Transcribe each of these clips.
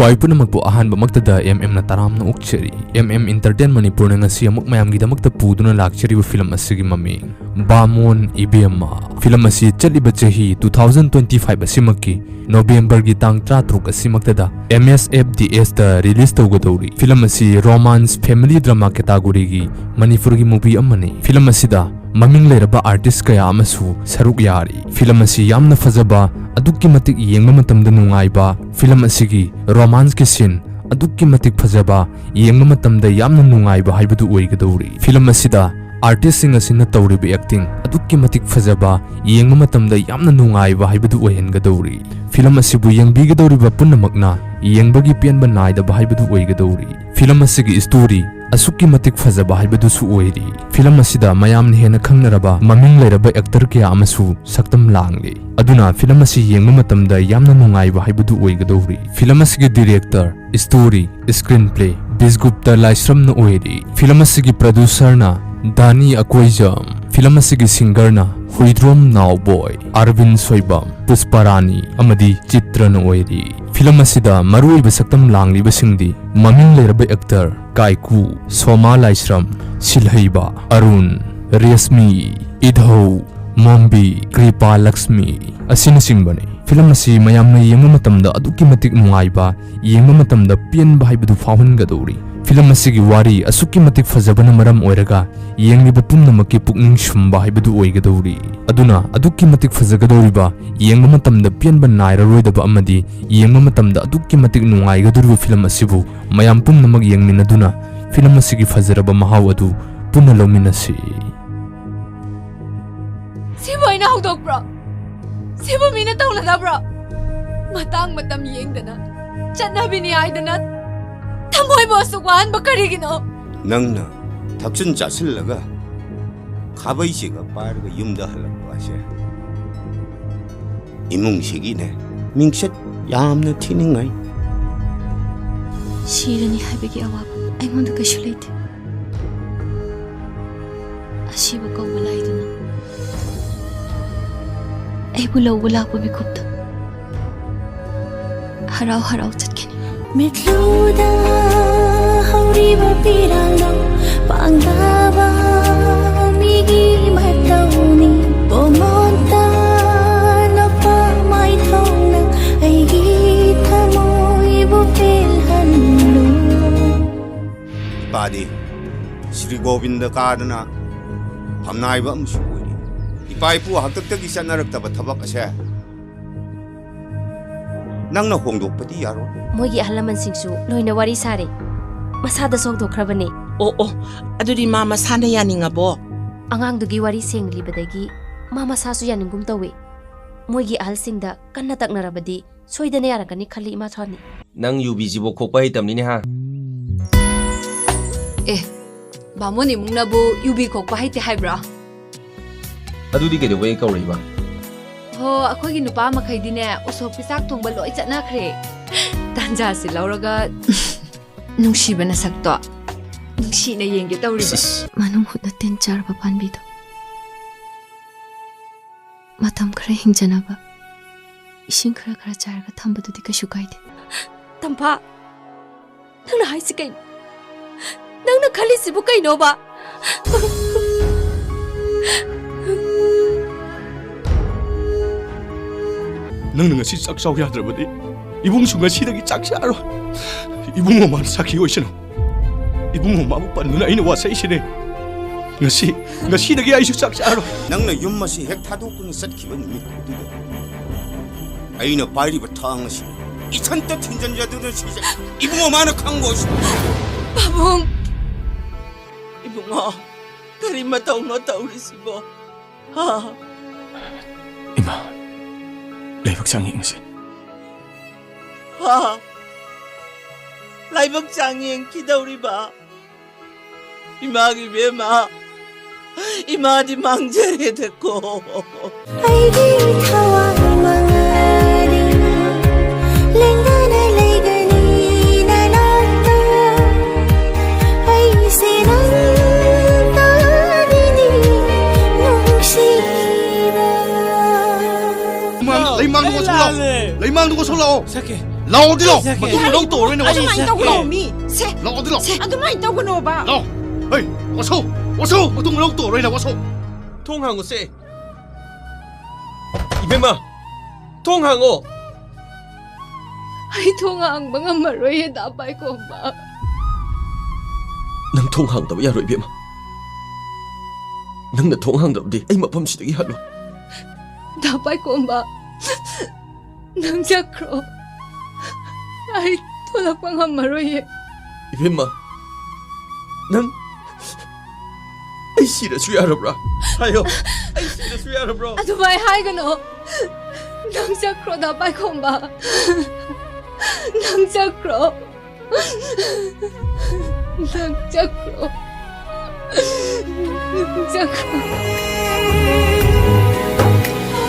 ꯈ꯭ꯋꯥꯏ ꯄꯨꯝꯅꯃꯛꯄꯨ ꯑꯍꯥꯟꯕꯃꯛꯇꯗ MM ꯅ ꯇꯔꯥꯝꯅ ꯑꯣꯛꯆꯔꯤ MM Entertain Manipurꯅ ꯉꯁꯤ ꯑꯃꯨꯛ ꯃꯌꯥꯝꯒꯤꯗꯃꯛꯇ ꯄꯨꯗꯨꯅ ꯂꯥꯛꯆꯔꯤꯕ ꯐꯤꯂꯝ ꯑꯁꯤꯒꯤ ꯃꯃꯤꯡ ꯕꯥꯃꯣꯟ ꯏꯕꯦꯝꯃ ꯐꯤꯂꯝ ꯑꯁꯤ ꯆꯠꯂꯤꯕ ꯆꯍꯤ 2025 ꯑꯁꯤꯃꯛꯀꯤ ꯅꯣꯚꯦꯝꯕꯔꯒꯤ ꯇꯥꯡ 13 ꯑꯁꯤꯃꯛꯇꯗ MSFDS ꯗ ꯔꯤꯂꯤꯖ ꯇꯧꯒꯗꯧꯔꯤ ꯐꯤꯂꯝ ꯑꯁꯤ ꯔꯣꯃꯥꯟꯁ ꯐꯦꯃꯤꯂꯤ ꯗ꯭ꯔꯃꯥ ꯀꯦꯇꯥꯒꯣꯔꯤꯒꯤ ꯃꯅꯤꯄꯨꯔꯒꯤ ꯃꯨꯚꯤ ꯑꯃꯅꯤ ꯐꯤꯂꯝ ꯑꯁꯤꯗ ꯃꯃꯤꯡ ꯂꯩꯔꯕ ꯑꯥꯔꯇꯤꯁꯠ ꯀꯌꯥ ꯑꯃꯁꯨ ꯁꯔꯨꯛ ꯌꯥꯔꯤ ꯐꯤꯂꯝ ꯑꯁꯤ ꯌꯥꯝꯅ ꯐꯖꯕ ꯑꯗꯨꯛꯀꯤ ꯃꯇꯤꯛ ꯌꯦꯡꯕ ꯃꯇꯝꯗ ꯅꯨꯡꯉꯥꯏꯕ ꯐꯤꯂꯝ ꯑꯁꯤꯒꯤ ꯔꯣꯃꯥꯟꯁꯀꯤ ꯁꯤꯟ ꯑꯗꯨꯛꯀꯤ ꯃꯇꯤꯛ ꯐꯖꯕ ꯌꯦꯡꯕ ꯃꯇꯝꯗ ꯌꯥꯝꯅ ꯅꯨꯡꯉꯥꯏꯕ ꯍꯥꯏꯕꯗꯨ ꯑꯣꯏꯒꯗꯧꯔꯤ ꯐꯤꯂꯝ ꯑꯁꯤꯗ ꯑꯥꯔꯇꯤꯁꯠꯁꯤꯡ ꯑꯁꯤꯅ ꯇꯧꯔꯤꯕ ꯑꯦꯛꯇꯤꯡ ꯑꯗꯨꯛꯀꯤ ꯃꯇꯤꯛ ꯐꯖꯕ ꯌꯦꯡꯕ ꯃꯇꯝꯗ ꯌꯥꯝꯅ ꯅꯨꯡꯉꯥꯏꯕ ꯍꯥꯏꯕꯗꯨ ꯑꯣꯏꯍꯟꯒꯗꯧꯔꯤ ꯐꯤꯂꯝ ꯑꯁꯤꯕꯨ ꯌꯦꯡꯕꯤꯒꯗꯧꯔꯤꯕ ꯄꯨꯝꯅꯃꯛꯅ ꯌꯦꯡꯕꯒꯤ ꯄꯦꯟꯕ ꯅꯥꯏꯗꯕ ꯍꯥꯏꯕꯗꯨ ꯑꯣꯏꯒꯗꯧꯔꯤ ꯐꯤꯂꯝ ꯑꯁꯤꯒꯤ ꯁ꯭ꯇꯣꯔꯤ ꯑꯁꯨꯛꯀꯤ ꯃꯇꯤꯛ ꯐꯖꯕ ꯍꯥꯏꯕꯗꯨꯁꯨ ꯑꯣꯏꯔꯤ ꯐꯤꯂꯝ ꯑꯁꯤꯗ ꯃꯌꯥꯝꯅ ꯍꯦꯟꯅ ꯈꯪꯅꯔꯕ ꯃꯃꯤꯡ ꯂꯩꯔꯕ ꯑꯦꯛꯇꯔ ꯀꯌꯥ ꯑꯃꯁꯨ ꯁꯛꯇꯝ ꯂꯥꯡꯂꯤ ꯑꯗꯨꯅ ꯐꯤꯂꯝ ꯑꯁꯤ ꯌꯦꯡꯕ ꯃꯇꯝꯗ ꯌꯥꯝꯅ ꯅꯨꯡꯉꯥꯏꯕ ꯍꯥꯏꯕꯗꯨ ꯑꯣꯏꯒꯗꯧꯔꯤ ꯐꯤꯂꯝ ꯑꯁꯤꯒꯤ ꯗꯤꯔꯦꯛꯇꯔ ꯁ꯭ꯇꯣꯔꯤ ꯁ꯭ꯀ꯭ꯔꯤꯟ ꯄ꯭ꯂꯦ ꯕꯤꯁꯒꯨꯞꯇ ꯂꯥꯏꯁ꯭ꯔꯝꯅ ꯑꯣꯏꯔꯤ ꯐꯤꯂꯝ ꯑꯁꯤꯒꯤ ꯄ꯭ꯔꯣꯗ꯭ꯌꯨꯁꯔꯅ ꯗꯥꯅꯤ ꯑꯀꯣꯏꯖꯝ ꯐꯤꯂꯝ ꯑꯁꯤꯒꯤ ꯁꯤꯡꯒꯔꯅ ꯍꯨꯏꯗ꯭ꯔꯣꯝ ꯅꯥꯎꯕꯣꯏ ꯑꯔꯕꯤꯟ ꯁꯣꯏꯕꯝ ꯄꯨꯁꯄꯥꯔꯥꯅꯤ ꯑꯃꯗꯤ ꯆꯤꯇ꯭ꯔꯅ ꯑꯣꯏꯔꯤ ꯐꯤꯂꯝ ꯑꯁꯤꯗ ꯃꯔꯨꯑꯣꯏꯕ ꯁꯛꯇꯝ ꯂꯥꯡꯂꯤꯕꯁꯤꯡꯗꯤ ꯃꯃꯤꯡ ꯂꯩꯔꯕ ꯑꯦꯛꯇꯔ ꯀꯥꯏꯀꯨ ꯁꯣꯃꯥ ꯂꯥꯏꯁ꯭ꯔꯝ ꯁꯤꯜꯍꯩꯕ ꯑꯔꯨꯟ ꯔꯦꯁꯃꯤ ꯏꯙꯧ ꯃꯣꯝꯕꯤ ꯀ꯭ꯔꯤꯄꯥ ꯂꯛꯁꯃꯤ ꯑꯁꯤꯅꯆꯤꯡꯕꯅꯤ ꯐꯤꯂꯝ ꯑꯁꯤ ꯃꯌꯥꯝꯅ ꯌꯦꯡꯕ ꯃꯇꯝꯗ ꯑꯗꯨꯛꯀꯤ ꯃꯇꯤꯛ ꯅꯨꯡꯉꯥꯏꯕ ꯌꯦꯡꯕ ꯃꯇꯝꯗ ꯄꯦꯟꯕ ꯍꯥꯏꯕꯗꯨ ꯐꯥꯎꯍꯟꯒꯗꯧꯔꯤ ꯐꯤꯂꯝ ꯑꯁꯤꯒꯤ ꯋꯥꯔꯤ ꯑꯁꯨꯛꯀꯤ ꯃꯇꯤꯛ ꯐꯖꯕꯅ ꯃꯔꯝ ꯑꯣꯏꯔꯒ ꯌꯦꯡꯂꯤꯕ ꯄꯨꯝꯅꯃꯛꯀꯤ ꯄꯨꯛꯅꯤꯡ ꯁꯨꯝꯕ ꯍꯥꯏꯕꯗꯨ ꯑꯣꯏꯒꯗꯧꯔꯤ ꯑꯗꯨꯅ ꯑꯗꯨꯛꯀꯤ ꯃꯇꯤꯛ ꯐꯖꯒꯗꯧꯔꯤꯕ ꯌꯦꯡꯕ ꯃꯇꯝꯗ ꯄꯦꯟꯕ नायररोइदब अमदि येंगब मतमदा अदुक्कि मतिक नुंगाइगदुरबा फिल्म असिबु मयाम पुम्नमक येंगमिनदुना फिल्म असिगी फजरबा महाव अदु पुन्ना लौमिनसि सिबोइना हौदोकब्रो सिबो मिना तौलदब्रो मतंग मतम येंगदना चन्नबिनि आइदना थमोइबो सुवान बकरिगिनो नंगना थक्सिन चासिल्लगा खाबैसिगा पारगा युमदा हलकवासे इमुंगसिगिने मिंगसत यामना थिनिंगाई 시르니 하베기 아와ब 아이몬드 कशु लेते अशिबो कौबा लाइदुना आइबु लौबा लाक्पा बिखुप्ता हराव हराव चटकेनी मिथलुदा हौरिबा पिरालो पांगदाबा मिगी मतौनी बोमोंता नपा माइथौना आइगी थमोइबु पेलहन्नु पादी श्री गोविंद कादना हमनाइबा अमसुनि इपाइपु हक्तक्तगी सनरक्तबा थबक असे नंगना होंदोकपदि यारो मोगी अहलमनसिंगसु लोइना वारी सारे मसादा सोगदोखरबने ओ ओ अदुदि मा मसाना यानिंगबो अंगांगदुगी वारी सेंगलिबदगी मा मसासु यानिंगुम तवे मोगी अहलसिंगदा कन्ना तकनरबदि सोइदने यारकनी खली इमा थानी नंग यूबीजीबो खोपा हितमनिने हा ए बामोनी मुंगनाबु युबी खोकपा हाइते हाइब्रा अदुदि केदोबे कौरिबा हो अखोगी नुपा मखैदिने उसोक पिसाक थोंबा लोइ चटनाखरे तांजा से लौरगा नुंसीबना सक्तो नुंसीना येंगे तौरिबा मानुम हुना तेन चारबा पानबिदो मतम खरा हिंजनाबा इसिंग खरा खरा चारगा थंबदुदि कशु काइदे तंफा नंगना हाइसि कै नंगना खलिसिबु कैनोबा नंगना ngasi chak chaw yadrabadi ibung su ngasi dagi chak charo ibung mo man sakhi oisano ibung mo ma panuna ina wa sai sine ngasi dagi ai su chak charo नंगना युम मसी हेक थादोकुन सटखिबा निमित दुदो आइना पाइरिबा थांग असि इथंत थिंजनजादुन सिजे इबुंगो माना खंगोस बाबुंग इबुंगो करि मतौनो तौरिसिबो हा इमा लेबक changi ngasi हा लाइबक चांगियं किदौरिबा इमागी बेमा इमादी मांगजरे देखो आइगी थवाई मंगरी लेंगना लेगनी ननाता ऐसे नंतारिनी नुंसीबा leimang ko solo sake ꯂꯥꯛꯑꯣ ꯂꯥꯛꯑꯣ ꯃꯇꯨꯡ ꯃꯅꯥꯎ ꯇꯧꯔꯣꯏꯅ ꯋꯥꯁꯧ ꯑꯗꯨꯃꯥꯏꯅ ꯇꯧꯒꯅꯣ ꯃꯤ ꯁꯦ ꯂꯥꯛꯑꯣ ꯂꯥꯛꯑꯣ ꯑꯗꯨꯃꯥꯏꯅ ꯇꯧꯒꯅꯣꯕ ꯂꯥꯛꯑꯣ ꯍꯩ ꯋꯥꯁꯧ ꯋꯥꯁꯧ ꯃꯇꯨꯡ ꯃꯅꯥꯎ ꯇꯧꯔꯣꯏꯅ ꯋꯥꯁꯧ ꯊꯣꯡ ꯍꯥꯡꯉꯨꯁꯦ 이뱀아 통 항어 ꯑꯩ ꯊꯣꯡ ꯍꯥꯡꯕ ꯉꯝꯃꯔꯣꯏꯌꯦ ꯗꯥ ꯄꯥꯏꯈꯣꯝꯕ. ꯅꯪ ꯊꯣꯡ ꯍꯥꯡꯗꯕ ꯌꯥꯔꯣꯏ 이뱀아 ꯅꯪꯅ ꯊꯣꯡ ꯍꯥꯡꯗꯕꯗꯤ ꯑꯩ ꯃꯐꯝꯁꯤꯗꯒꯤ ꯍꯜꯂꯣ ꯗꯥ ꯄꯥꯏꯈꯣꯝꯕ, ꯅꯪ ꯆꯠꯈ꯭ꯔꯣ. ꯑꯩ ꯊꯣꯛꯂꯛꯄ ꯉꯝꯃꯔꯣꯏꯌꯦ. 이뱀아 난 ꯑꯩ ꯁꯤꯔꯁꯨ ꯌꯥꯔꯕ꯭ꯔꯥ 하여 ꯑꯩ ꯁꯤꯔꯁꯨ ꯌꯥꯔꯕ꯭ꯔꯣ ꯑꯗꯨꯃꯥꯏ ꯍꯥꯏꯒꯅꯣ. ꯅꯪ ꯆꯠꯈ꯭ꯔꯣ ꯗꯥ ꯄꯥꯏꯈꯣꯝꯕ. ꯅꯪ ꯆꯠꯈ꯭ꯔꯣ. ꯅꯪ ꯆꯠꯈ꯭ꯔꯣ. ꯅꯪ ꯆꯠꯈ꯭ꯔോ.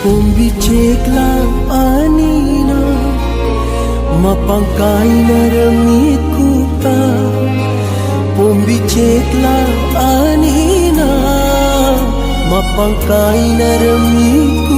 Umbi ceklang anina mapangkai naramit kuta Umbi ceklang anina mapangkai naramit kuta